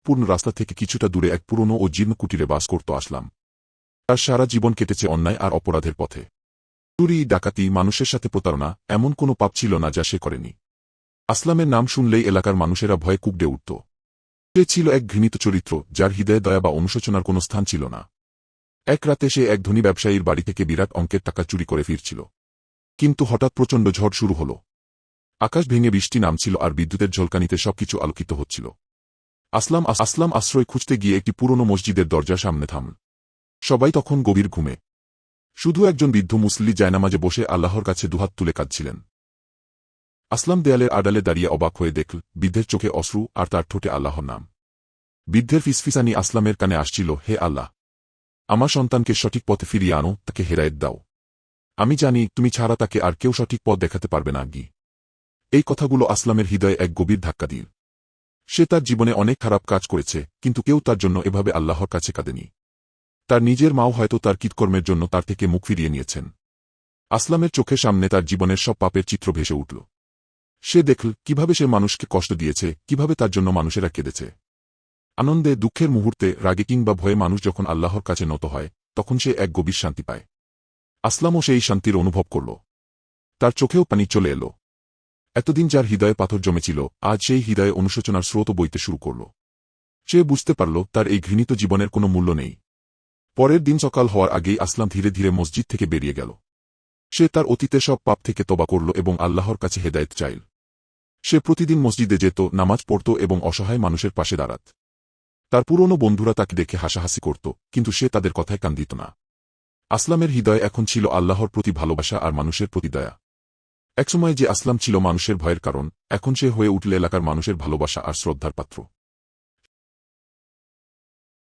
পূর্ণ রাস্তা থেকে কিছুটা দূরে এক পুরনো ও জীর্ণ কুটিরে বাস করত আসলাম। তার সারা জীবন কেটেছে অন্যায় আর অপরাধের পথে। চুরি, ডাকাতি, মানুষের সাথে প্রতারণা, এমন কোনো পাপ ছিল না যা সে করেনি। আসলামের নাম শুনলেই এলাকার মানুষেরা ভয়ে কুঁকড়ে উঠত। সে ছিল এক ঘৃণিত চরিত্র, যার হৃদয়ে দয়া বা অনুশোচনার কোনো স্থান ছিল না। এক রাতে সে এক ধনী ব্যবসায়ীর বাড়ি থেকে বিরাট অঙ্কের টাকা চুরি করে ফিরছিল। কিন্তু হঠাৎ প্রচণ্ড ঝড় শুরু হল। আকাশ ভেঙে বৃষ্টি নামছিল আর বিদ্যুতের ঝলকানিতে সবকিছু আলোকিত হচ্ছিল। আসলাম আশ্রয় খুঁজতে গিয়ে একটি পুরনো মসজিদের দরজার সামনে থামল। সবাই তখন গভীর ঘুমে। শুধু একজন বৃদ্ধ মুসল্লি জায়নামাজে বসে আল্লাহর কাছে দুহাত তুলে কাঁদছিলেন। আসলাম দেয়ালের আড়ালে দাঁড়িয়ে অবাক হয়ে দেখল, বৃদ্ধের চোখে অশ্রু আর তার ঠোঁটে আল্লাহর নাম। বৃদ্ধের ফিসফিসানি আসলামের কানে আসছিল, হে আল্লাহ, আমার সন্তানকে সঠিক পথে ফিরিয়ে আনো, তাকে হেদায়েত দাও। আমি জানি তুমি ছাড়া তাকে আর কেউ সঠিক পথ দেখাতে পারবে না। এই কথাগুলো আসলামের হৃদয়ে এক গভীর ধাক্কা দিল। সে তার জীবনে অনেক খারাপ কাজ করেছে, কিন্তু কেউ তার জন্য এভাবে আল্লাহর কাছে কাঁদেনি। তার নিজের মাও হয়তো তার কৃতকর্মের জন্য তার থেকে মুখ ফিরিয়ে নিয়েছেন। আসলামের চোখের সামনে তার জীবনের সব পাপের চিত্র ভেসে উঠল। সে দেখল কিভাবে সে মানুষকে কষ্ট দিয়েছে, কিভাবে তার জন্য মানুষেরা কেঁদেছে। আনন্দে, দুঃখের মুহূর্তে, রাগে কিংবা ভয়ে মানুষ যখন আল্লাহর কাছে নত হয়, তখন সে এক গভীর শান্তি পায়। আসলামও সেই শান্তির অনুভব করল। তার চোখেও পানি চলে এলো। এতদিন যার হৃদয়ে পাথর জমেছিল, আজ সেই হৃদয়ে অনুশোচনার স্রোত বইতে শুরু করল। সে বুঝতে পারল তার এই ঘৃণিত জীবনের কোনো মূল্য নেই। পরের দিন সকাল হওয়ার আগেই আসলাম ধীরে ধীরে মসজিদ থেকে বেরিয়ে গেল। সে তার অতীতের সব পাপ থেকে তওবা করল এবং আল্লাহর কাছে হেদায়েত চাইল। সে প্রতিদিন মসজিদে যেত, নামাজ পড়ত এবং অসহায় মানুষের পাশে দাঁড়াত। তার পুরনো বন্ধুরা তাকে দেখে হাসাহাসি করত, কিন্তু সে তাদের কথায় কান দিত না। আসলামের হৃদয়ে এখন ছিল আল্লাহর প্রতি ভালোবাসা আর মানুষের প্রতি দয়া। একসময় যে আসলাম ছিল মানুষের ভয়ের কারণ, এখন সে হয়ে উঠল এলাকার মানুষের ভালোবাসা আর শ্রদ্ধার পাত্র।